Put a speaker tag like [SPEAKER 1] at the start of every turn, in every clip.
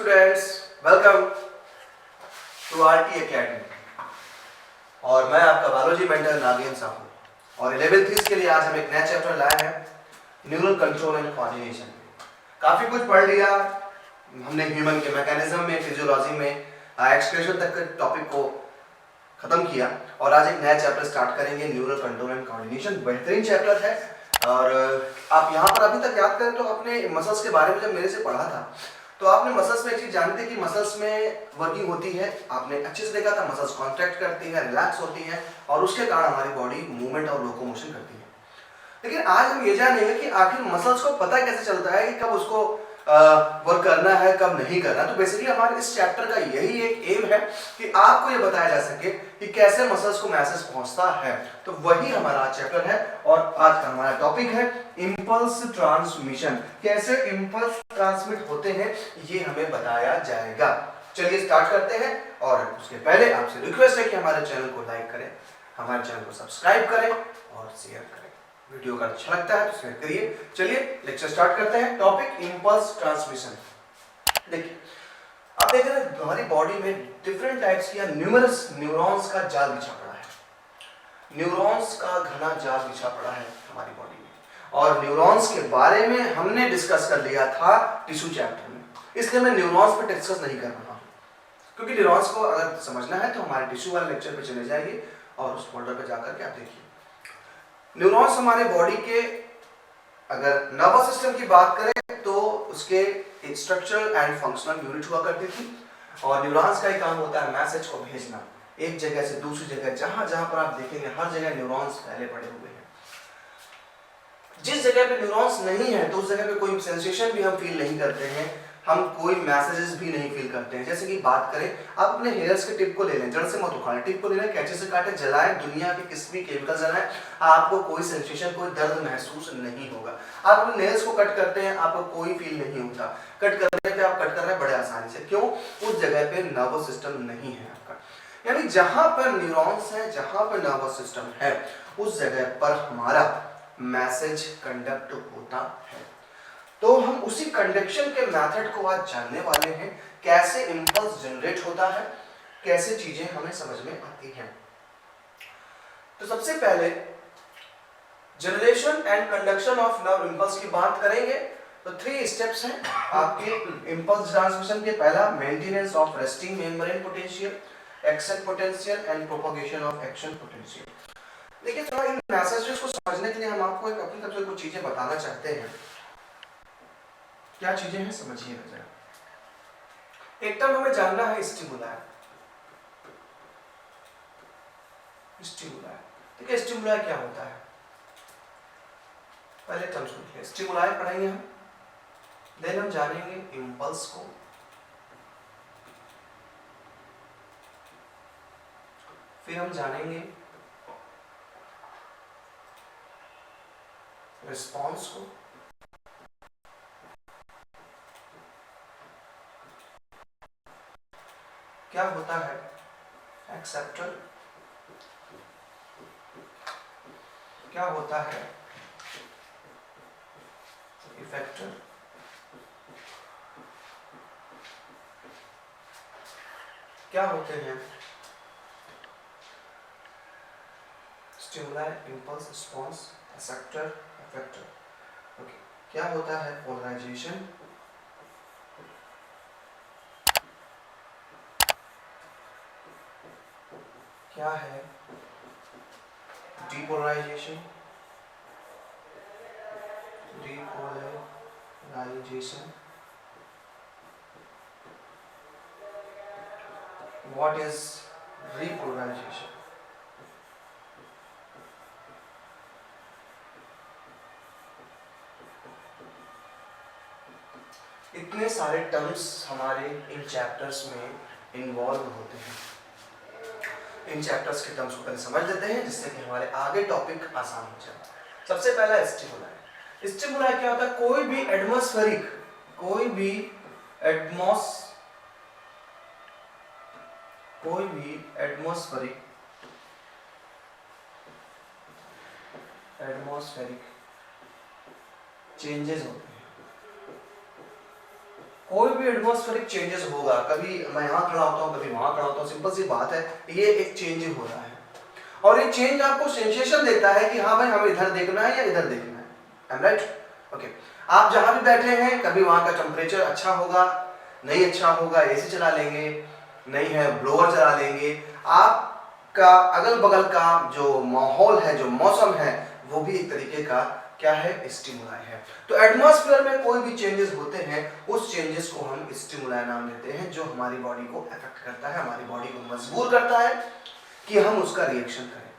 [SPEAKER 1] Students, welcome to RT academy. और मैं आपका बायोलॉजी मेंटर नागिन साहू और 11th के लिए आज हम एक नया चैप्टर लाए हैं, न्यूरल कंट्रोल एंड कोऑर्डिनेशन। काफ़ी कुछ पढ़ लिया हमने ह्यूमन के मैकेनिज्म में, फिजियोलॉजी में, एक्सक्रीशन तक के टॉपिक को खत्म किया और आज एक नया चैप्टर स्टार्ट करेंगे, न्यूरल कंट्रोल एंड कोऑर्डिनेशन। बेहतरीन चैप्टर है। और आप यहाँ पर अभी तक याद करें तो अपने मसल्स के बारे में जब मेरे से पढ़ा था तो आपने मसल्स में एक चीज जानते कि मसल्स में वर्किंग होती है। आपने अच्छे से देखा था, मसल्स कॉन्ट्रैक्ट करती है, रिलैक्स होती है और उसके कारण हमारी बॉडी मूवमेंट और लोकोमोशन करती है। लेकिन आज हम ये जानेंगे कि आखिर मसल्स को पता कैसे चलता है कि कब उसको वर्क करना है, कब नहीं करना। तो बेसिकली हमारे इस चैप्टर का यही एक एम है कि आपको ये बताया जा सके कि कैसे मसल्स को मैसेज पहुंचता है। तो वही हमारा चैप्टर है और आज का हमारा टॉपिक है इंपल्स ट्रांसमिशन। कैसे इंपल्स ट्रांसमिट होते हैं ये हमें बताया जाएगा। चलिए स्टार्ट करते हैं। और उसके पहले आपसे रिक्वेस्ट है कि हमारे चैनल को लाइक करें, हमारे चैनल को सब्सक्राइब करें और शेयर करें। वीडियो का अच्छा लगता है तो शेयर करिए। चलिए लेक्चर स्टार्ट करते हैं। Topic impulse transmission. देखिए, आप देख रहे हैं हमारी बॉडी में डिफरेंट टाइप्स की न्यूमरस न्यूरॉन्स का जाल बिछा पड़ा है। न्यूरॉन्स का घना जाल बिछा पड़ा है हमारी बॉडी में और न्यूरॉन्स के बारे में हमने डिस्कस कर लिया था टिश्यू चैप्टर में, इसलिए मैं न्यूरॉन्स पे डिस्कस नहीं कर रहा हूँ। क्योंकि न्यूरॉन्स को अगर समझना है तो हमारे टिश्यू वाले लेक्चर पे चले जाइए और उस फोल्डर पे जाकर के आप देखिए। न्यूरॉन्स हमारे बॉडी के, अगर नर्वस सिस्टम की बात करें तो उसके स्ट्रक्चरल एंड फंक्शनल यूनिट हुआ करती थी और न्यूरॉन्स का ही काम होता है मैसेज को भेजना एक जगह से दूसरी जगह। जहां जहां पर आप देखेंगे हर जगह न्यूरॉन्स फैले पड़े हुए हैं। जिस जगह पे न्यूरॉन्स नहीं है तो उस जगह पे कोई सेंसेशन भी हम फील नहीं करते हैं, हम कोई मैसेजेस भी नहीं फील करते हैं। जैसे कि बात करें, आप अपने हेयर्स के टिप को ले लें, जड़ से मत उखाड़ें, टिप को ले लें, कैंची से काटें, जलाएं, दुनिया के किसी भी केमिकल जलाएं, आपको कोई सेंसेशन, कोई दर्द महसूस नहीं होगा। आप अपने नेल्स को कट करते हैं, आपको कोई फील नहीं होता। कट करने पे आप कट कर रहे हैं बड़े आसानी से, क्यों? उस जगह पे नर्वस सिस्टम नहीं है आपका। यानी जहां पर न्यूरॉन्स है, जहां पर नर्वस सिस्टम है, उस जगह पर हमारा मैसेज कंडक्ट होता है। तो हम उसी कंडक्शन के मेथड को आज जानने वाले हैं, कैसे इंपल्स जनरेट होता है, कैसे चीजें हमें समझ में आती हैं। तो सबसे पहले generation and conduction of nerve impulse की बात करेंगे तो 3 स्टेप्स हैं आपके इंपल्स ट्रांसमिशन के। पहला, maintenance of resting membrane potential, action potential and propagation of action potential. देखिए, थोड़ा इन मैसेजेस को समझने के लिए हम आपको एक अपनी तरफ से कुछ चीजें बताना चाहते हैं। क्या चीजें हैं समझिएगा जरा। एक टर्म हमें जानना है, स्टिमुलाई। स्टिमुलाई, ठीक है, स्टिमुलाई क्या होता है? पहले टर्म सुनिए, स्टिमुलाई पढ़ेंगे हम, देन हम जानेंगे इंपल्स को, फिर हम जानेंगे रिस्पॉन्स को, क्या होता है एक्सेप्टर, क्या होता है इफेक्टर, क्या होते हैं stimuli, impulse, response, acceptor, effector. Okay, क्या होता है पोलराइजेशन, क्या है depolarization, depolarization, what is repolarization. इतने सारे टर्म्स हमारे इन चैप्टर्स में इन्वॉल्व होते हैं। इन चैप्टर्स के टर्म्स को पहले समझ लेते हैं जिससे कि हमारे आगे टॉपिक आसान हो जाए। सबसे पहला स्टिमुलाई। स्टिमुलाई क्या होता है? कोई भी एटमॉस्फेरिक, कोई भी एटमॉस्फेरिक चेंजेस होते हैं, कोई भी एटमॉस्फेरिक चेंजेस होगा, कभी मैं यहाँ खड़ा होता हूँ, कभी वहाँ खड़ा होता हूँ, सिंपल सी बात है, ये एक चेंज हो रहा है और ये चेंज आपको सेंसेशन देता है कि हाँ भाई हमें इधर देखना है या इधर देखना है। I am right? ओके। आप जहाँ भी बैठे हैं, कभी वहाँ का टेम्परेचर अच्छा होगा, नहीं अच्छा होगा, एसी चला लेंगे, नहीं है ब्लोअर चला लेंगे, आपका अगल बगल का जो माहौल है, जो मौसम है, वो भी एक तरीके का क्या है, स्टिमुलाई है। तो एटमॉस्फेयर में कोई भी चेंजेस होते हैं, उस चेंजेस को हम स्टिमुलाई नाम देते हैं, जो हमारी बॉडी को अफेक्ट करता है, हमारी बॉडी को मजबूर करता है कि हम उसका रिएक्शन करें।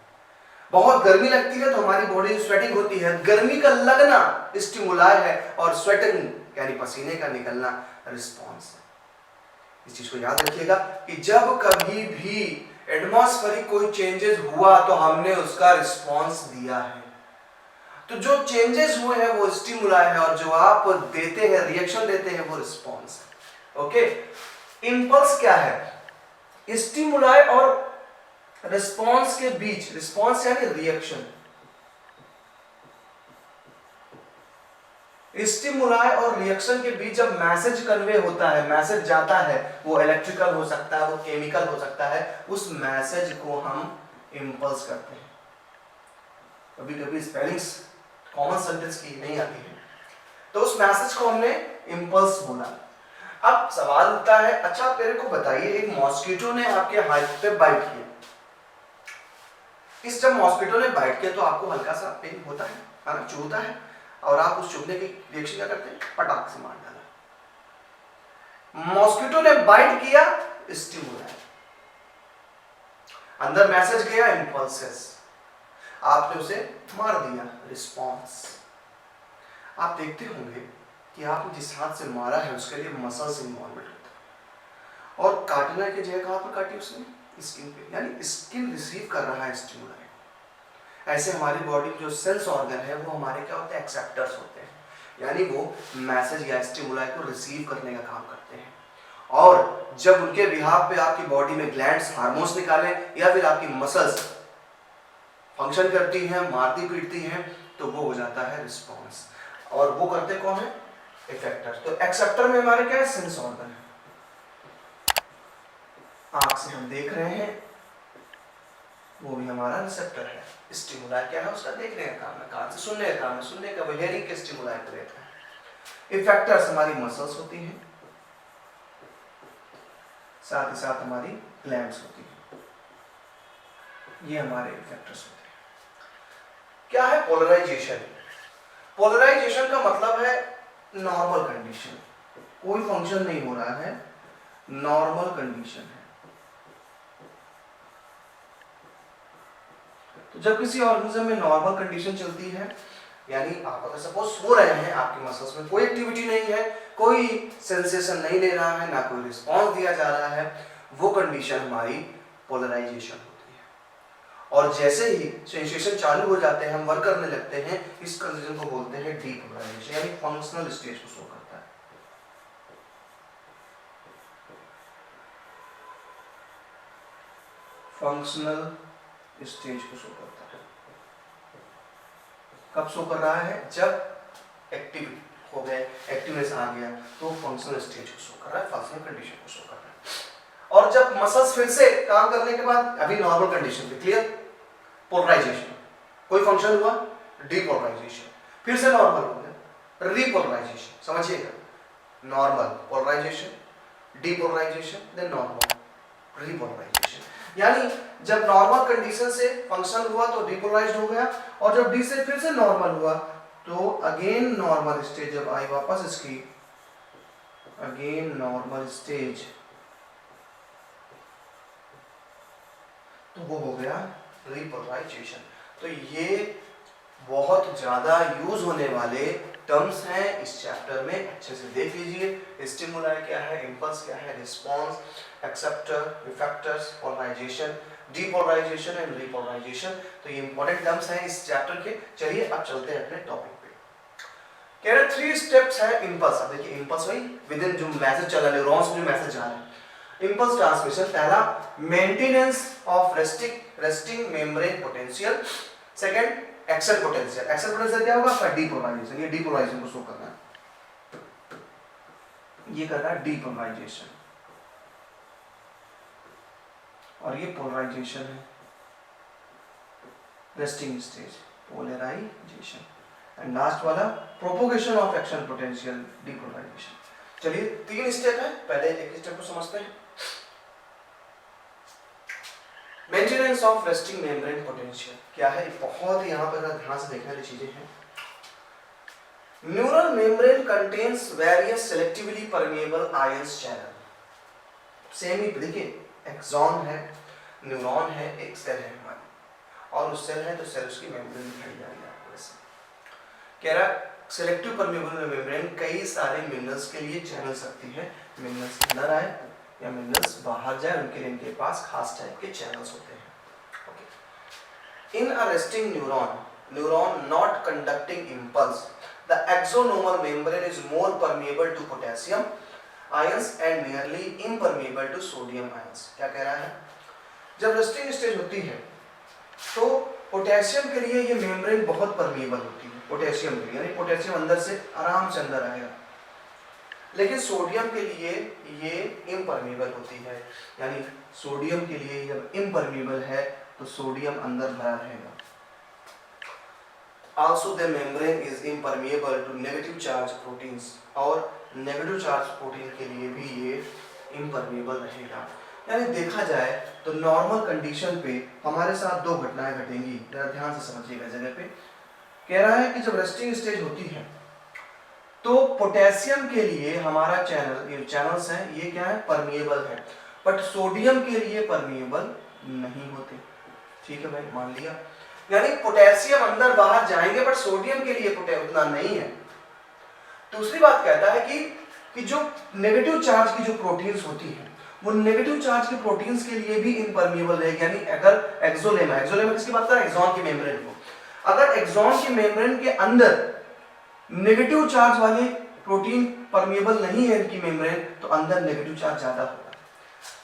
[SPEAKER 1] बहुत गर्मी लगती है तो हमारी बॉडी स्वेटिंग होती है, गर्मी का लगना स्टिमुलाई है और स्वेटिंग यानी पसीने का निकलना रिस्पॉन्स है। इस चीज को याद रखिएगा कि जब कभी भी एटमॉस्फेरिक कोई चेंजेस हुआ तो हमने उसका रिस्पॉन्स दिया है। तो जो चेंजेस हुए हैं वो स्टिमुलाई है और जो आप देते हैं, रिएक्शन देते हैं, वो रिस्पॉन्स है। ओके। इंपल्स क्या है? स्टिमुलाई और रिस्पॉन्स के बीच, रिस्पॉन्स यानी रिएक्शन, स्टिमुलाई और रिएक्शन के बीच जब मैसेज कन्वे होता है, मैसेज जाता है, वो इलेक्ट्रिकल हो सकता है, वो केमिकल हो सकता है, उस मैसेज को हम इंपल्स करते हैं। कभी कभी स्पेलिंग्स कॉमन सेंटेंस की नहीं आती है, तो उस मैसेज को हमने इंपल्स बोला। अब सवाल उठता है, अच्छा मेरे को बताइए, एक मॉस्किटो ने आपके हाथ पे बाइट किया, इस जब मॉस्किटो ने बाइट किया तो आपको हल्का सा पेन होता है ना, चुभता है, और आप उस चुभने की रिएक्शन क्या करते हैं? पटाख से मार डाला। मॉस्किटो ने बाइट किया, स्टिमुलाई, अंदर मैसेज गया, इंपल्सेस, आपने उसे मार दिया, रिस्पॉन्स। आप देखते होंगे कि आपने जिस हाथ से मारा है उसके लिए मसल्स इन्वॉल्वमेंट होता है, और काटने की जगह कहां पर काटी उसने? स्किन पे, यानी स्किन रिसीव कर रहा है स्टिमुलाई। ऐसे हमारी बॉडी में जो सेल्स ऑर्गन है वो हमारे क्या होते हैं? एक्सेप्टर्स होते हैं, यानी वो मैसेज या स्टिमुलाई को रिसीव करने का काम करते हैं। और जब उनके बिहाफ पे आपकी बॉडी में ग्लैंड्स हार्मोन्स निकालें या फिर आपकी मसल्स फंक्शन करती हैं, मारती पीटती हैं, तो वो हो जाता है रिस्पॉन्स। और वो करते कौन है? इफेक्टर। तो एक्सेप्टर में हमारे क्या है? सेंस ऑर्गन है। आंख से हम देख रहे हैं, वो भी हमारा रिसेप्टर है। स्टिमुलाई क्या है? उसका देखने का काम है, कान से सुनने का काम है, सुनने का वो हियरिंग के स्टिमुलाई को देता है। इफेक्टर्स हमारी मसल्स होती हैं, साथ ही साथ हमारी ग्लैंड्स होती हैं, ये हमारे इफेक्टर्स होते हैं। क्या है पोलराइजेशन? पोलराइजेशन का मतलब है नॉर्मल कंडीशन, कोई फंक्शन नहीं हो रहा है, नॉर्मल कंडीशन है। तो जब किसी ऑर्गेनिज्म में नॉर्मल कंडीशन चलती है, यानी आप अगर सपोज सो रहे हैं, आपकी मसल्स में कोई एक्टिविटी नहीं है, कोई सेंसेशन नहीं ले रहा है, ना कोई रिस्पॉन्स दिया जा रहा है, वो कंडीशन हमारी पोलराइजेशन होती है। और जैसे ही सेंसेशन चालू हो जाते हैं, हम वर्क करने लगते हैं, इस कंडीशन को बोलते हैं डीपोलराइजेशन, यानी फंक्शनल स्टेज को शो करता है। फंक्शनल स्टेज को शो करता है। कब शो कर रहा है? जब एक्टिव हो गए, एक्टिवनेस आ गया, तो फंक्शनल स्टेज को शो कर रहा है, फंक्शनल कंडीशन को शो कर रहा है। और जब मसल्स फिर से काम करने के बाद, अभी नॉर्मल कंडीशन पे, क्लियर? पोलराइजेशन, कोई फंक्शन हुआ, डीपोलराइजेशन, फिर से नॉर्मल हो गया, रीपोलराइजेशन। समझिएगा, normal, polarization, depolarization, then normal, repolarization. यानी जब नॉर्मल कंडीशन से फंक्शन हुआ तो डीपोलराइज्ड हो गया, और जब डी से फिर से नॉर्मल हुआ तो अगेन नॉर्मल स्टेज जब आई वापस इसकी, अगेन नॉर्मल स्टेज, तो वो हो गया रीपोलराइजेशन। तो ये बहुत ज्यादा यूज होने वाले टर्म्स हैं इस चैप्टर में, अच्छे से देख लीजिए। स्टिमुलाई क्या है, इंपल्स क्या है, response, acceptor, effectors, polarization, depolarization and repolarization. तो ये इंपॉर्टेंट टर्म्स हैं इस चैप्टर के। चलिए अब चलते हैं अपने टॉपिक पे। कह रहे 3 स्टेप्स है इंपल्स। अब देखिए इंपल्स वही विद इन जो मैसेज चल रहा है, न्यूरॉन्स में जो मैसेज जा रहा है, इंपल्स ट्रांसमिशन। पहला, maintenance of resting membrane potential. Second, excel potential. Excel potential क्या होगा? आपका डीपोलराइजेशन, ये डीपोलराइजेशन को शो करना है। ये कर रहा है डीपोलराइजेशन, और ये पोलराइजेशन है, resting stage polarization, and last वाला propagation of action potential, depolarization. चलिए 3 स्टेप है, पहले एक स्टेप को समझते हैं। Maintenance of resting membrane potential क्या है, बहुत यहाँ पर ध्यान से देखने वाली चीजें हैं। Neural membrane contains various selectively permeable ions channel. Same ही देखिए, एक्सॉन है, न्यूरॉन है, एक सेल है हमारी, और उस सेल है तो सेल उसकी मेम्ब्रेन दिखाई जाएगी आपको ऐसे। कह रहा सेलेक्टिव परमेएबल मेम्ब्रेन कई सारे मिनरल्स के लिए चैनल्स रखती है, मिनरल्स अंदर आए या मिनरल्स बाहर जाए, उनके लिए इनके पास खास टाइप के चैनल्स होते हैं। In a resting neuron not conducting impulse, the axonomal membrane is more permeable to potassium ions and nearly impermeable to sodium ions। क्या कह रहा है, जब रेस्टिंग स्टेज होती है तो पोटेशियम के लिए ये मेम्ब्रेन बहुत परमेबल होती है, पोटेशियम के लिए, यानी पोटेशियम अंदर से आराम से अंदर आएगा, लेकिन सोडियम के लिए ये इम्परमेबल होती है, यानी सोडियम के लिए जब इम्परमेबल है तो सोडियम अंदर भरा रहेगा। Also the membrane is impermeable to negative charge proteins, और नेगेटिव चार्ज प्रोटीन के लिए भी ये इम्परमेबल रहेगा। यानी देखा जाए तो नॉर्मल कंडीशन पे हमारे साथ 2 घटनाएं घटेंगी, जरा ध्यान से समझिएगा जगह पे। कह रहा है कि जब रेस्टिंग स्टेज होती है तो पोटेशियम के लिए हमारा चैनल्स हैं, ये क्या है, परमेएबल है, बट सोडियम के लिए परमेएबल नहीं होते। ठीक है भाई, मान लिया, यानी पोटेशियम अंदर बाहर जाएंगे बट सोडियम के लिए उतना नहीं है। दूसरी बात कहता है कि जो नेगेटिव चार्ज की जो प्रोटीन्स होती हैं वो नेगेटिव चार्ज के प्रोटीन्स के लिए भी इम्परमेबल रहेगी। यानी अगर एक्सोलेमा किसकी बात कर रहा है, एक्सॉन की मेम्ब्रेन को, अगर एक्सॉन की मेम्ब्रेन के अंदर नेगेटिव चार्ज वाले प्रोटीन परमेबल नहीं है इनकी मेम्ब्रेन, तो अंदर नेगेटिव चार्ज ज्यादा होगा।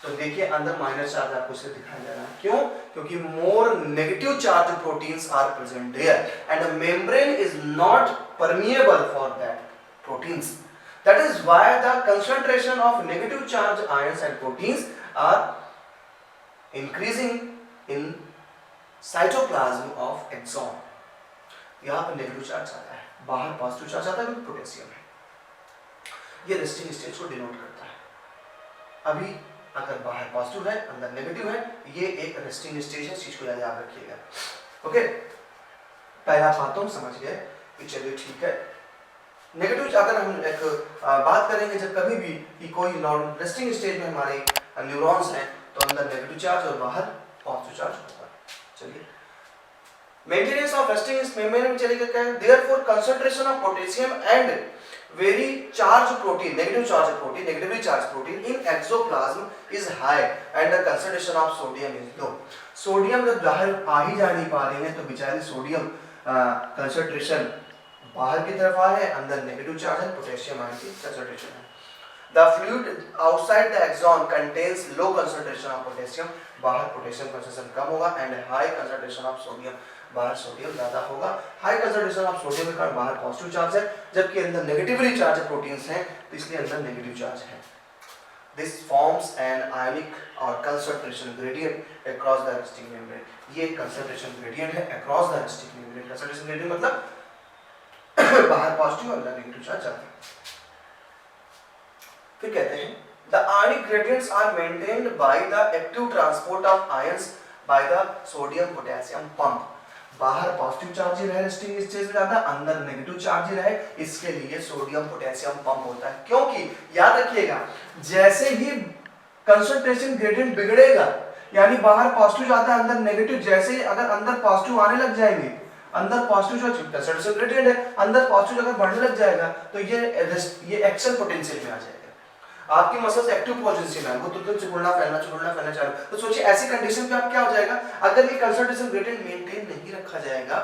[SPEAKER 1] तो देखिए अंदर माइनस चार्ज आपको इसे दिखाया जा रहा है, क्यों, क्योंकि more negative charge proteins are present there and the membrane is not permeable for that proteins. That is why the concentration of negative charge ions and proteins are increasing in cytoplasm of axon. यहां पर negative charge आता है, बाहर positive charge आता है क्योंकि potassium है। ये रेस्टिंग स्टेज को डिनोट करता है। अभी अगर बाहर पॉजिटिव है अंदर नेगेटिव है, ये एक रेस्टिंग स्टेज है, इस चीज को याद रखिएगा। ओके, पहला बात तो हम समझ गए कि चलिए ठीक है। नेगेटिव अगर हम एक बात करेंगे, जब कभी भी कि कोई रेस्टिंग स्टेज में हमारे न्यूरॉन्स हैं तो अंदर नेगेटिव चार्ज और बाहर पॉजिटिव चार्ज होगा। चलिए, मेंटेनेंस ऑफ रेस्टिंग मेम्ब्रेन में चलिए क्या है, therefore concentration of potassium and very charged protein, negatively charged protein in exoplasm is high and the concentration of sodium is low। Sodium जब बाहर आ ही जा नहीं पा रही है तो बेचारी सोडियम कंसंट्रेशन बाहर की तरफ आ है, अंदर नेगेटिव चार्ज है, पोटेशियम आयन की कंसंट्रेशन है। The fluid outside the axon contains low concentration of potassium, बाहर पोटेशियम कंसंट्रेशन कम होगा, and high concentration of sodium, बाहर सोडियम ज्यादा होगा। हाई कंसंट्रेशन ऑफ सोडियम के कारण बाहर पॉजिटिव चार्ज है, जबकि अंदर नेगेटिवली चार्ज प्रोटीन्स हैं तो इसलिए अंदर नेगेटिव चार्ज है। दिस फॉर्म्स एन आयनिक और concentration gradient across the resting membrane. ये कंसंट्रेशन ग्रेडियंट है across the resting membrane. Concentration gradient मतलब बाहर पॉजिटिव अंदर नेगेटिव चार्ज आता है। फिर कहते हैं the ionic gradients are maintained by the active transport of ions by the sodium potassium pump. बाहर पॉजिटिव चार्ज ही रहे रेस्टिंग स्टेज में ज्यादा, अंदर नेगेटिव चार्ज ही रहे, इसके लिए सोडियम पोटेशियम पंप होता है। क्योंकि याद रखिएगा, जैसे ही कंसंट्रेशन ग्रेडियंट बिगड़ेगा, यानी बाहर पॉजिटिव जाता है अंदर नेगेटिव, जैसे ही अगर अंदर पॉजिटिव आने लग जाएंगे, अंदर पॉजिटिव जो कंसंट्रेशन ग्रेडियंट है अंदर पॉजिटिव अगर बढ़ने लग जाएगा तो ये एक्शन पोटेंशियल में आ जाएगा। आपकी मसल्स एक्टिव पोजीशन में है, वो तुरंत चुगड़ना फैलना चालू। तो सोचिए ऐसी कंडीशन पे आप क्या हो जाएगा, अगर ये कंसंट्रेशन ग्रेडियंट मेंटेन नहीं रखा जाएगा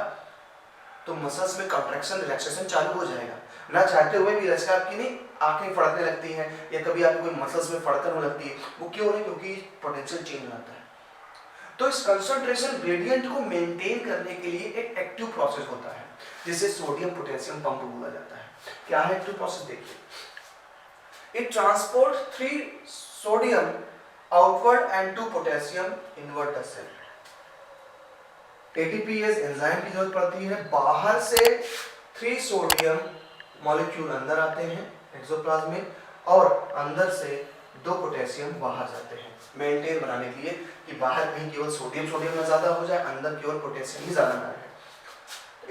[SPEAKER 1] तो मसल्स में कंट्रैक्शन रिलैक्सेशन चालू हो जाएगा। ना चाहते हुए भी जैसे आपकी नहीं आंखें फड़कने लगती हैं या कभी आपकी कोई मसल्स में फड़कन होने लगती है, वो क्यों नहीं, क्योंकि पोटेंशियल चेंज होता है। तो इस कंसंट्रेशन ग्रेडियंट को मेंटेन करने के लिए एक एक्टिव प्रोसेस होता है जिसे सोडियम पोटेशियम पंप बोला जाता है। क्या है एक्टिव प्रोसेस, देखिए It transport 3 sodium outward and 2 potassium inward the cell. ATPase enzyme की जरूरत पड़ती है, बाहर से 3 सोडियम मॉलिक्यूल अंदर आते हैं एक्सोप्लाज्म में और अंदर से 2 पोटेशियम बाहर जाते हैं मेंटेन बनाने के लिए कि बाहर कहीं केवल सोडियम ना ज्यादा हो जाए, अंदर केवल पोटेशियम ही ज्यादा ना रहे.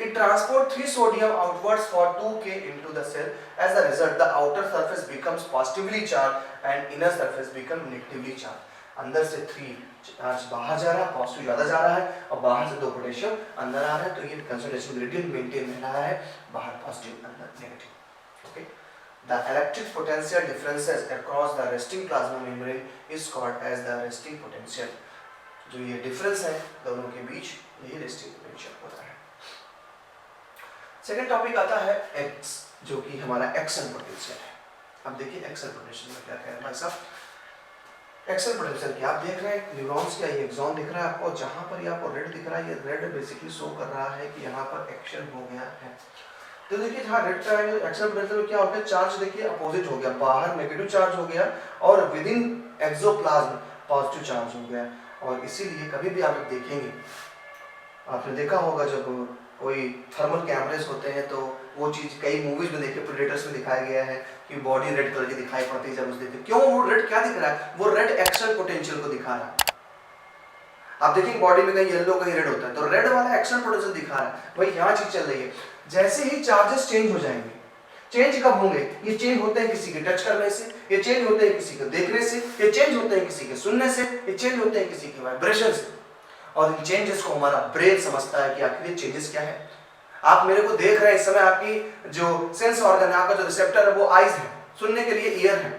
[SPEAKER 1] It transport 3 sodium outwards for 2K into the cell. As a result, the outer surface becomes positively charged and inner surface become negatively charged. अंदर से 3 चार्ज बाहर जा रहा है, पॉजिटिव ज्यादा जा रहा है और बाहर से 2 पोटेशियम अंदर आ रहा है, तो ये कंसंट्रेशन ग्रेडियंट मेंटेन रह रहा है, बाहर पॉजिटिव अंदर negative. Okay. The electric potential differences across the resting plasma membrane is called as the resting potential. जो ये डिफरेंस है दोनों के बीच, यही resting potential होता है. सेकेंड टॉपिक आता है एक्स, जो कि हमारा एक्शन पोटेंशियल है. अब देखिए एक्शन पोटेंशियल में क्या कह रहे हैं भाई साहब. एक्शन पोटेंशियल क्या आप देख रहे हैं, न्यूरॉन्स का ये एक्सॉन दिख रहा है आपको, जहां पर ये आपको रेड दिख रहा है, ये रेड बेसिकली शो कर रहा है कि यहाँ पर एक्शन हो गया है. तो देखिए जहाँ रेड का एक्शन पोटेंशियल में क्या होता है, चार्ज देखिए अपोजिट हो गया, बाहर नेगेटिव चार्ज हो गया और with in axoplasm positive charge हो गया. और इसीलिए कभी भी आप देखेंगे, आपने देखा होगा जब कोई थर्मल कैमरेज होते हैं तो वो चीज कई मूवीज में देखिए, प्रेडेटर्स में दिखाया गया है कि बॉडी रेड कलर की दिखाई पड़ती है जब उस देखते. क्यों वो रेड क्या दिख रहा है, वो रेड एक्शन पोटेंशियल को दिखा रहा है. आप देखेंगे बॉडी में कहीं येलो कहीं रेड होता है, तो रेड वाला एक्शन पोटेंशियल दिखा रहा है. वही यहाँ चीज चल रही है. जैसे ही चार्जेस चेंज हो जाएंगे, चेंज कब होंगे, ये चेंज होते हैं किसी के टच करने से, ये चेंज होते हैं किसी के देखने से, ये चेंज होते हैं किसी के सुनने से, ये चेंज होते हैं किसी के वाइब्रेशन से. और इन चेंजेस को हमारा ब्रेन समझता है कि आखिर ये चेंजेस क्या है. आप मेरे को देख रहे हैं इस समय, आपकी जो सेंस ऑर्गन है, आपका जो रिसेप्टर है वो आईज है, सुनने के लिए ईयर है.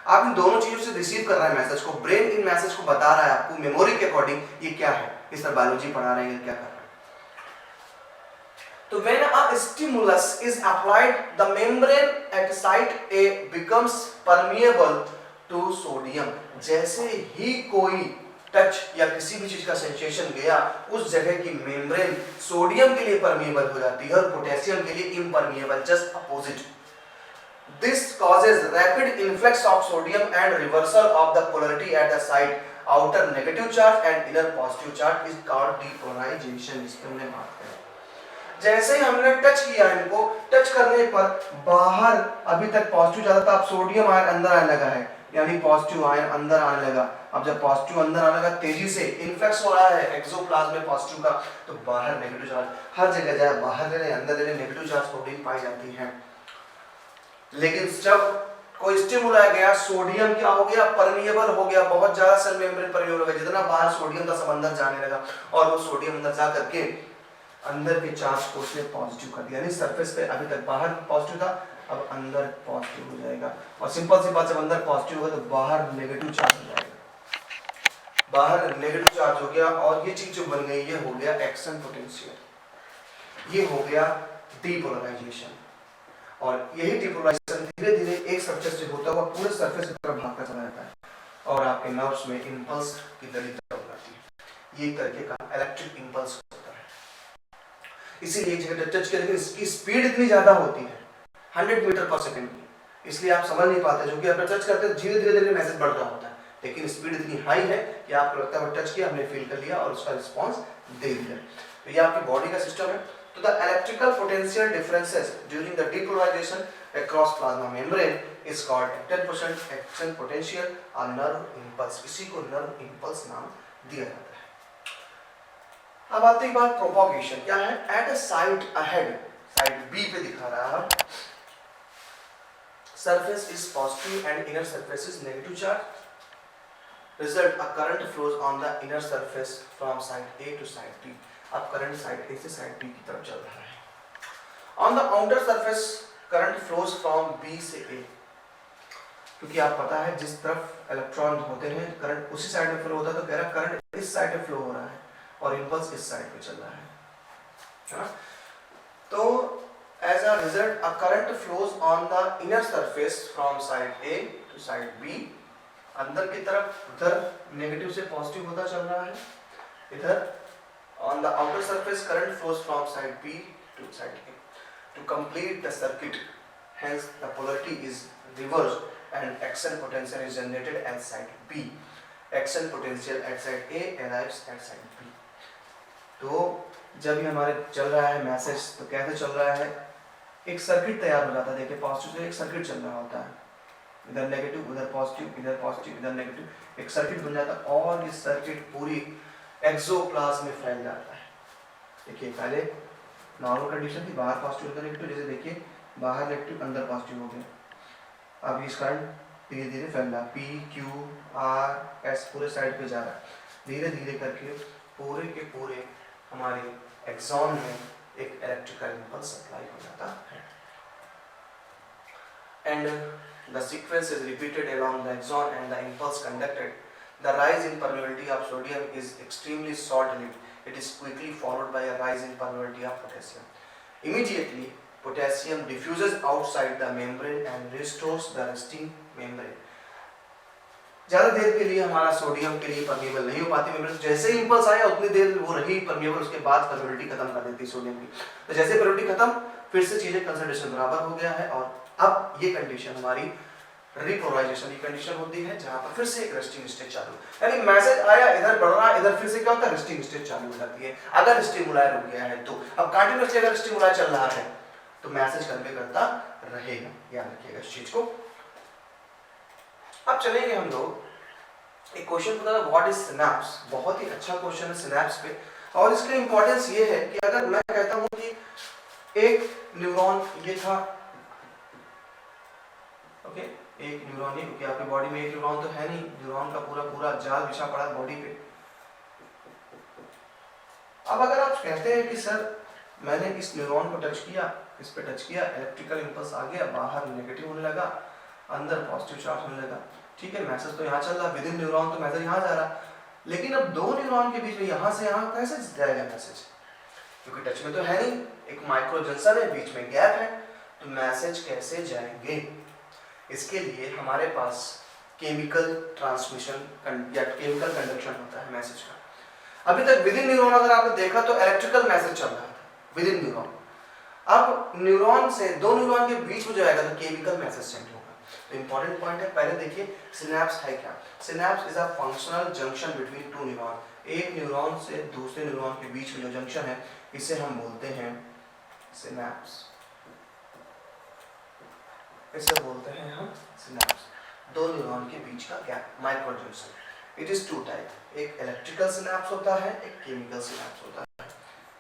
[SPEAKER 1] आप इन दोनों चीजों से रिसीव कर रहे हैं मैसेज को, ब्रेन इन मैसेज को बता रहा है आपको मेमोरी के अकॉर्डिंग ये क्या है. इस तरह बायोलॉजी पढ़ा रहे हैं, क्या कर रहे हैं. तो when a stimulus is applied, the membrane at site A becomes permeable to sodium. जैसे ही कोई टच या किसी भी चीज का सेंसेशन गया, उस जगह की मेम्ब्रेन सोडियम के लिए परमिएबल हो जाती है और पोटेशियम के लिए impermeable, just opposite. This causes rapid influx of sodium and reversal of the polarity at the site. Outer negative charge and inner positive charge is called depolarization. इस पे हमने बात करी. जैसे ही हमने टच किया इनको, टच करने पर बाहर अभी तक पॉजिटिव ज्यादा था, अब सोडियम आयन अंदर आने लगा है, यानी पॉजिटिव आयन अंदर आने लगा. अब जब पॉजिटिव अंदर आने लगा, तेजी से इन्फ्लक्स हो रहा है एक्सोप्लाज्म में पॉजिटिव का, तो बाहर नेगेटिव चार्ज हर जगह जाए, बाहर ले अंदर ले नेगेटिव चार्ज प्रोटीन पाई जाती है. लेकिन जब कोई स्टिमुला गया, सोडियम क्या हो गया, परमिएबल हो गया, बहुत ज्यादा सेल मेम्ब्रेन परमिएबल हो गया. जितना बाहर सोडियम था सब अंदर जाने लगा और वो सोडियम अंदर जा करके अंदर के चार्ज को उसने पॉजिटिव कर दिया. यानी सरफेस पे अभी तक बाहर पॉजिटिव था, अब अंदर पॉजिटिव हो जाएगा. और सिंपल सी बात, जब अंदर पॉजिटिव होगा तो बाहर नेगेटिव चार्ज हो जाएगा. बाहर नेगेटिव चार्ज हो गया और ये चीज जो बन गई, ये हो गया एक्शन पोटेंशियल, ये हो गया डीपोलराइजेशन. और यही डीपोलराइजेशन धीरे धीरे एक सरफेस से होता हुआ पूरे सरफेस की तरफ भागता चला जाता है और आपके नर्व्स में इंपल्स की तरह होती है. ये एक तरीके का इलेक्ट्रिक इंपल्स होता है. इसीलिए एक जगह टच करेंगे, इसकी स्पीड इतनी ज्यादा होती है 100 मीटर पर सेकंड की, इसलिए आप समझ नहीं पाते. जो कि आप टच करते हैं धीरे धीरे मैसेज बढ़ रहा होता है, लेकिन स्पीड इतनी हाई है कि आपको लगता है टच किया, हमने फील कर लिया और उसका रिस्पांस दे दिया. तो ये आपकी बॉडी का सिस्टम है. तो the electrical potential differences during the depolarization across plasma membrane is called 10% action potential और नर्व इंपल्स. इसी को नर्व इंपल्स नाम दिया जाता है. अब आते हैं बात प्रोपगेशन क्या है. At a site ahead, side B पे दिखा रहा है, surface is positive and inner surface is negative charge. Result, a current flows on the inner surface from side A to side B. अब करंट साइड A से side B की तरफ चल रहा है. On the outer surface, current flows from B से A. क्योंकि आप पता है जिस तरफ इलेक्ट्रॉन होते हैं करंट उसी साइड में फ्लो होता है, तो कह रहा है करंट इस साइड में फ्लो हो रहा है और इंपल्स इस साइड पे चल रहा है. तो as a result, a current flows on the inner surface from side A to side B. अंदर की तरफ उधर नेगेटिव से पॉजिटिव होता चल रहा है, इधर on the outer surface current flows from side B to side A to complete the circuit. Hence the polarity is reversed and action potential is generated at site B. Action potential at site A arrives at site B. तो जब ये हमारे चल रहा है message, तो कैसे चल रहा है, एक सर्किट तैयार हो जाता है। देखिए पॉजिटिव से एक सर्किट चल रहा होता है, इधर नेगेटिव उधर पॉजिटिव, इधर नेगेटिव, एक सर्किट बन जाता है और ये सर्किट पूरी एक्सोप्लाज्म में फैल जाता है। देखिए पहले नॉर्मल कंडीशन थी, बाहर पॉजिटिव अंदर नेगेटिव, जैसे देखिए बाहर नेगेटिव अंदर पॉजिटिव हो गया। अब इस करंट धीरे धीरे फैल रहा, पी क्यू आर एस पूरे साइड पे जा रहा है, धीरे धीरे करके पूरे के पूरे हमारे एक्सॉन में एक इलेक्ट्रिकल इंपल्स सप्लाई हो जाता है। And the sequence is repeated along the axon and the impulse conducted. The rise in permeability of sodium is extremely short-lived. It is quickly followed by a rise in permeability of potassium. Immediately, potassium diffuses outside the membrane and restores the resting membrane. ज़्यादा देर के लिए हमारा sodium के लिए permeable नहीं हो पाती membrane, जैसे ही इंपल्स आया उतनी देर वो रही परमेबल, उसके बाद परमेबिलिटी खत्म कर देती है सोडियम की। तो जैसे परमेबिलिटी खत्म, फिर से चीजें कंसंट्रेशन बराबर हो गया है, और अब ये कंडीशन हमारी रिपोलराइजेशन की कंडीशन होती है, जहां पर फिर से एक रेस्टिंग स्टेज चालू, यानी मैसेज आया इधर बढ़ रहा है, इधर फिर से क्या होता है, रेस्टिंग स्टेज चालू हो जाती है। अगर स्टिमुलाई रुक गया है तो अब कंटिन्यूअसली अगर स्टिमुलाई चल रहा है तो मैसेज कन्वे करता रहेगा, याद रखिएगा इस चीज को। अब चलेंगे हम लोग, एक क्वेश्चन पूछा था व्हाट इज सिनैप्स, बहुत ही अच्छा क्वेश्चन है सिनैप्स पे, और इसका इंपॉर्टेंस ये है कि अगर मैं कहता हूं कि एक न्यूरॉन ये था, ओके एक न्यूरॉन, क्योंकि आपकी बॉडी में एक न्यूरॉन तो है नहीं, न्यूरॉन का पूरा पूरा जाल बिछा पड़ा है बॉडी पे। अब अगर आप कहते हैं कि सर मैंने इस न्यूरॉन को टच किया, इस पे टच किया, इलेक्ट्रिकल इंपल्स आ गया, बाहर नेगेटिव होने लगा, अंदर पॉजिटिव चार्ज होने लगा, ठीक है मैसेज तो यहाँ चल रहा, विद इन न्यूरॉन तो मैसेज यहाँ जा रहा, लेकिन अब दो न्यूरॉन के बीच में यहाँ से यहाँ कैसे जाएगा मैसेज, क्योंकि टच में तो है नहीं, एक माइक्रो जंक्शन है, बीच में गैप है, तो मैसेज कैसे जाएंगे। इसके लिए हमारे पास केमिकल ट्रांसमिशन या केमिकल कंडक्शन होता है मैसेज का। अभी तक विद इन न्यूरॉन अगर आपने देखा तो इलेक्ट्रिकल मैसेज चल रहा था विद इन न्यूरॉन, अब न्यूरॉन से दो न्यूरॉन के बीच में जाएगा तो केमिकल मैसेज सेंड होगा। तो इंपॉर्टेंट पॉइंट है, पहले देखिए सिनैप्स है क्या। Synapse is a functional junction between two neuron, एक न्यूरॉन से दूसरे न्यूरॉन के बीच में जो जंक्शन है इसे हम बोलते हैं सिनैप्स, इसे बोलते हैं हम सिनैप्स, दो न्यूरॉन के बीच का gap, micro junction. It is two type, एक इलेक्ट्रिकल सिनैप्स होता है, एक केमिकल सिनैप्स होता है।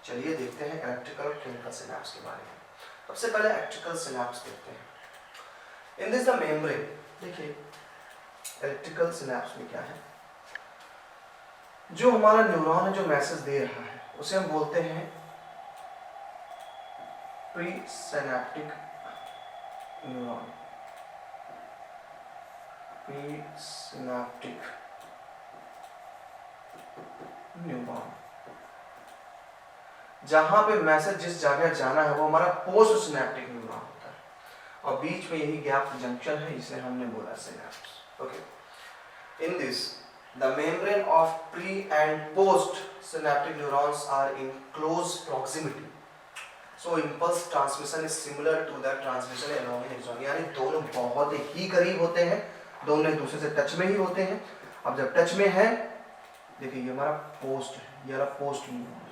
[SPEAKER 1] चलिए देखते हैं इलेक्ट्रिकल और केमिकल सिनैप्स के बारे में। सबसे पहले इलेक्ट्रिकल सिनैप्स देखते हैं। इन दिस द मेम्ब्रेन, देखिए इलेक्ट्रिकल सिनैप्स में क्या है, जो हमारा न्यूरॉन है जो मैसेज दे रहा है उसे हम बोलते हैं pre synaptic neuron, pre synaptic neuron. जहां पे मैसेज जिस जगह जाना है वो हमारा पोस्ट सिनैप्टिक न्यूरॉन होता है, और बीच में यही गैप जंक्शन है, इसे हमने बोला synapse. Okay, in this the membrane of pre and post synaptic neurons are in close proximity, so impulse transmission is similar to the transmission along an axon, यानी दोनों बहुत ही करीब होते हैं, दोनों एक दूसरे से टच में ही होते हैं। अब जब टच में है, देखिए ये हमारा पोस्ट है, ये हमारा पोस्ट न्यूरॉन है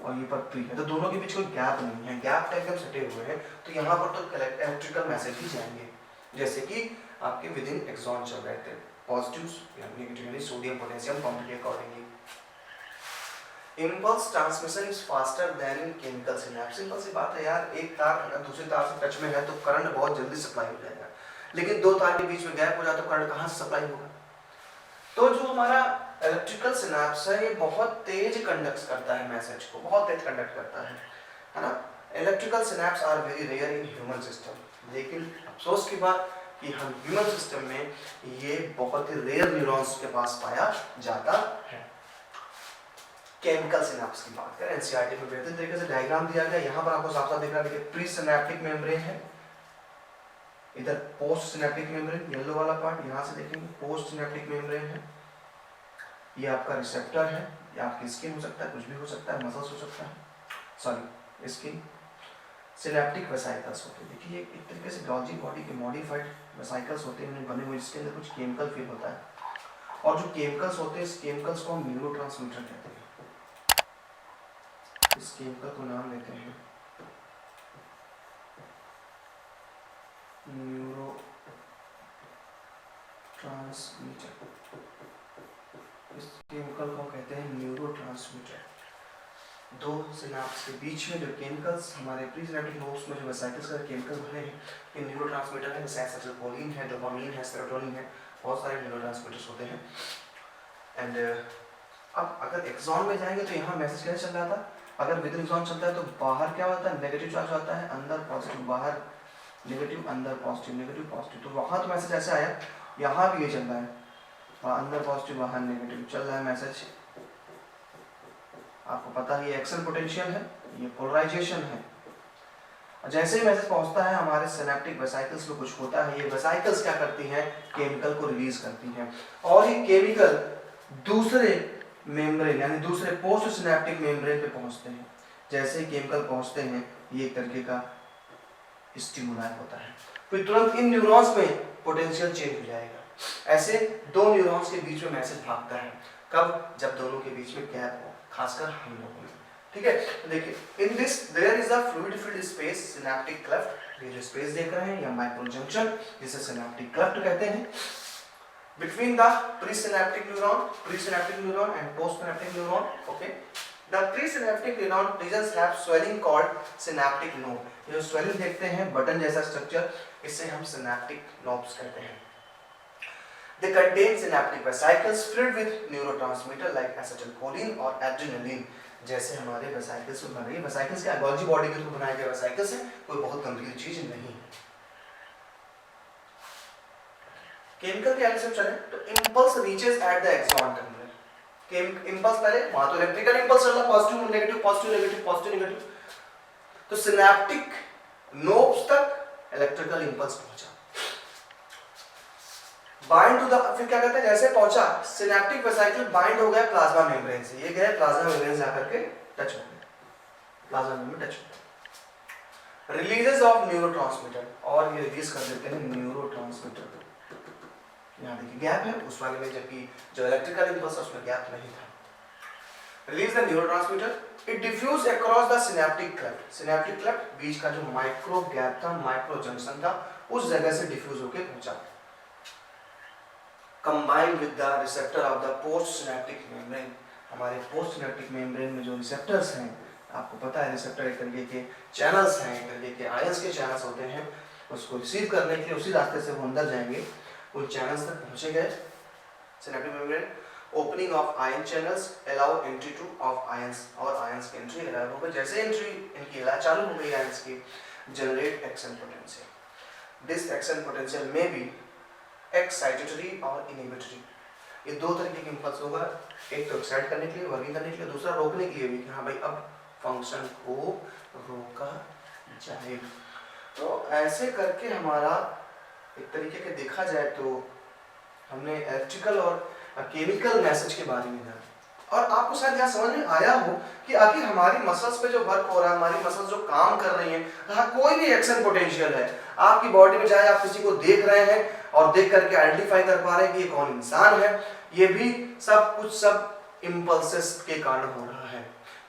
[SPEAKER 1] और ये पर प्री है, तो दोनों के बीच कोई गैप नहीं है, गैप एकदम सटे हुए हैं, तो यहाँ पर तो इलेक्ट्रिकल मैसेज ही जाएंगे, जैसे कि आपके विद इन एक्सॉन चल रहे थे, पॉजिटिव या नेगेटिव, sodium potassium complete accordingly. Impulse transmission is faster than in chemical synapse. Simple सी बात है यार, एक तार अगर दूसरे तार से टच में है तो करंट बहुत जल्दी सप्लाई हो जाएगा, लेकिन दो तार के बीच में गैप हो जाए तो करंट कहाँ से सप्लाई होगा। तो जो हमारा इलेक्ट्रिकल सिनैप्स है ये बहुत तेज कंडक्ट करता है मैसेज को, बहुत तेज कंडक्ट करता है ना। Electrical synapse are very rare in human system, लेकिन अफसोस की बात कि हम ह्यूमन सिस्टम में ये बहुत ही रेयर न्यूरॉन्स के पास पाया जाता है। केमिकल सिनैप्स की बात करें, एनसीईआरटी में बेहतर तरीके से डायग्राम दिया गया, यहाँ पर आपको साफ साफ दिख रहा है, प्री सिनैप्टिक मेम्ब्रेन है, इधर पोस्ट सिनैप्टिक मेम्ब्रेन, येलो वाला पार्ट, यहाँ से देखेंगे पोस्ट सिनैप्टिक मेम्ब्रेन है, ये आपका रिसेप्टर है, ये आपकी स्किन हो सकता है, कुछ भी हो सकता है, मसल्स हो सकता है, सॉरी स्किन, सिनेप्टिक वेसाइकल्स होते हैं। देखिए एक तरीके से गॉल्गी बॉडी के मॉडिफाइड वेसाइकल्स होते हैं, बने हुए, जिसके अंदर कुछ केमिकल फील होता है, और जो केमिकल्स होते हैं, इस केमिकल्स को हम न्यूरोट्रांसमीटर कहते हैं। इस केमिकल को नाम देते हैं न्यूरो ट्रांसमीटर। इस केमिकल को कहते हैं न्यूरोट्रांसमीटर। दो सिनाप्स के बीच में जो केमिकल्स हमारे प्री सिनेप्टिक नोड्स में जो वेसाइकल्स का केमिकल बने हैं, ये न्यूरोट्रांसमीटर है, जैसे एसिटाइलकोलिन है, डोपामीन है, सेरोटोनिन है, बहुत सारे न्यूरोट्रांसमीटर्स होते हैं। एंड अब अगर एक्सॉन में जाएंगे तो यहाँ मैसेज कैसे चल रहा था, अगर विद एक्सॉन चलता है तो बाहर क्या होता है, नेगेटिव चार्ज होता है, अंदर पॉजिटिव, बाहर नेगेटिव, अंदर पॉजिटिव, नेगेटिव पॉजिटिव। तो वहाँ तो मैसेज ऐसे आया, यहाँ भी ये चल रहा है, अंदर पॉजिटिव बाहर नेगेटिव चल रहा है मैसेज। आपको पता है ये एक्शन पोटेंशियल है, ये पोलराइजेशन है। जैसे ही मैसेज पहुंचता है हमारे सिनेप्टिक वेसाइकल्स में कुछ होता है, ये वेसाइकल्स क्या करती हैं, केमिकल को रिलीज करती हैं, और ये केमिकल दूसरे मेम्ब्रेन यानी दूसरे पोस्ट सिनेप्टिक मेम्ब्रेन पे पहुंचते हैं। जैसे केमिकल पहुंचते हैं, ये एक तरीके का स्टिमुलाई होता है, फिर तुरंत इन न्यूरॉन्स में पोटेंशियल चेंज हो जाएगा। ऐसे दो न्यूरॉन्स के बीच में मैसेज भागता है, कब, जब दोनों के बीच में गैप हो, खासकर हम लोगों में। ठीक है, तो देखिए in this there is a fluid filled space synaptic cleft. ये जो स्पेस देख रहे हैं या माइक्रो जंक्शन, जिसे सिनेप्टिक क्लेफ्ट कहते हैं, between the presynaptic neuron and postsynaptic neuron. Okay, the presynaptic neuron regions have swelling called synaptic node. ये जो swelling देखते हैं बटन जैसा स्ट्रक्चर, इसे हम synaptic knobs कहते हैं। They contain synaptic vesicles filled with neurotransmitter like acetylcholine और adrenaline। जैसे हमारे वेसाइकल्स में बने, वेसाइकल्स क्या गॉल्गी बॉडी के थ्रू बनाए गए वेसाइकल्स हैं, कोई बहुत गंभीर चीज नहीं। केमिकल के एलिमेंट चले तो impulse reaches at the axon terminal. Impulse पहले वहां तो इलेक्ट्रिकल इंपल्स चल रहा, positive negative positive negative positive negative, तो सिनेप्टिक नोब्स तक इलेक्ट्रिकल इंपल्स पहुंचा, बाइंड टू द, फिर क्या कहते हैं, जैसे पहुंचा सिनेप्टिक वेसाइकल बाइंड हो गया प्लाज्मा मेम्ब्रेन से, ये गए प्लाज्मा मेम्ब्रेन से आकर के टच हो गए, प्लाज्मा मेम्ब्रेन टच हो गया, रिलीजेस ऑफ न्यूरोट्रांसमीटर, और ये रिलीज कर देते हैं न्यूरोट्रांसमीटर। यहाँ देखिए गैप है उस वाले में, जबकि जो इलेक्ट्रिकल इंपल्स है उसमें गैप नहीं था। Release the neurotransmitter, it diffuse across the synaptic cleft. Synaptic cleft बीच का जो माइक्रो गैप था, माइक्रो जंक्शन था, उस जगह से डिफ्यूज होकर पहुंचा। Combine with the receptor of the post synaptic membrane. हमारे पोस्ट सिनेप्टिक मेम्ब्रेन में जो रिसेप्टर्स हैं, आपको पता है रिसेप्टर एक तरीके के चैनल्स हैं, एक तरीके के आयंस के चैनल्स होते हैं, उसको रिसीव करने के लिए उसी रास्ते से वो अंदर जाएंगे, उन चैनल्स तक पहुंचे गए synaptic membrane. Opening of ion channels allow entry two of ions, और आयंस की एंट्री अलाउ हो गई। जैसे एंट्री इनकी चालू हो गई आयंस की, generate action potential. This action potential में बी एक्साइटेटरी और इनहिबिटरी। ये दो तरीके के इंपल्स होगा, एक तो एक्साइट करने के लिए, वर्किंग करने के लिए, दूसरा रोकने के लिए भी कि हाँ भाई अब फंक्शन को रोका जाए। तो ऐसे करके हमारा एक तरीके के देखा जाए तो हमने इलेक्ट्रिकल और केमिकल मैसेज के बारे में जाना, और आपको शायद यहाँ समझ में आया हो कि आखिर हमारी मसल्स पे जो वर्क हो रहा है, हमारी मसल्स जो काम कर रही हैं, हाँ कोई भी एक्शन पोटेंशियल है आपकी बॉडी में, चाहे आप किसी को देख रहे हैं और देख करके आइडेंटिफाई कर पा रहे हैं कि ये कौन इंसान है, ये भी सब कुछ सब इम्पल्सेस के कारण हो रहा है।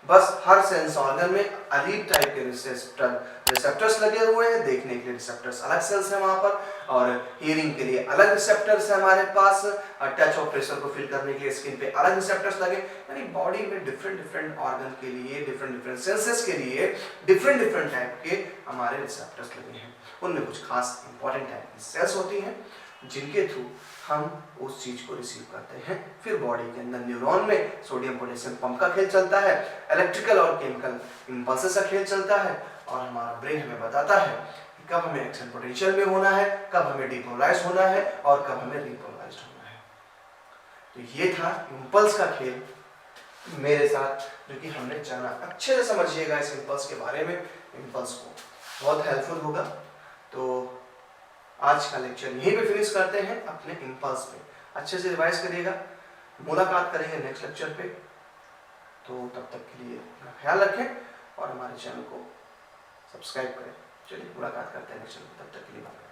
[SPEAKER 1] बस हर सेंस ऑर्गन में अलीब टाइप के रिसेप्टर्स लगे हुए हैं, देखने के लिए रिसेप्टर्स अलग सेल्स हैं वहां पर, और हियरिंग के लिए अलग रिसेप्टर्स हैं हमारे पास, टच और प्रेशर को फील करने के लिए स्किन पे अलग रिसेप्टर्स लगे। यानी बॉडी में डिफरेंट ऑर्गन के लिए, डिफरेंट सेंसेस के लिए डिफरेंट टाइप के हमारे रिसेप्टर्स लगे हैं। उनमें कुछ खास इंपॉर्टेंट टाइप की सेल्स होती हैं जिनके थ्रू हम उस चीज को रिसीव करते हैं। फिर बॉडी के अंदर न्यूरॉन में सोडियम पोटेशियम पंप का खेल चलता है, इलेक्ट्रिकल और केमिकल इंपल्सेस का खेल चलता है, और हमारा ब्रेन हमें बताता है कि कब हमें एक्शन पोटेंशियल में होना है, कब हमें डिपोलराइज होना है और कब हमें रिपोलराइज होना है। तो ये था इंपल्स का खेल मेरे साथ, जो कि हमने जाना। अच्छे से समझिएगा इस इंपल्स के बारे में, इंपल्स को बहुत हेल्पफुल होगा। तो आज का लेक्चर यहीं पे फिनिश करते हैं अपने इंपल्स पे। अच्छे से रिवाइज करिएगा, मुलाकात करेंगे नेक्स्ट लेक्चर पे। तो तब तक के लिए अपना ख्याल रखें और हमारे चैनल को सब्सक्राइब करें। चलिए मुलाकात करते हैं नेक्स्ट, तब तक के लिए बाय।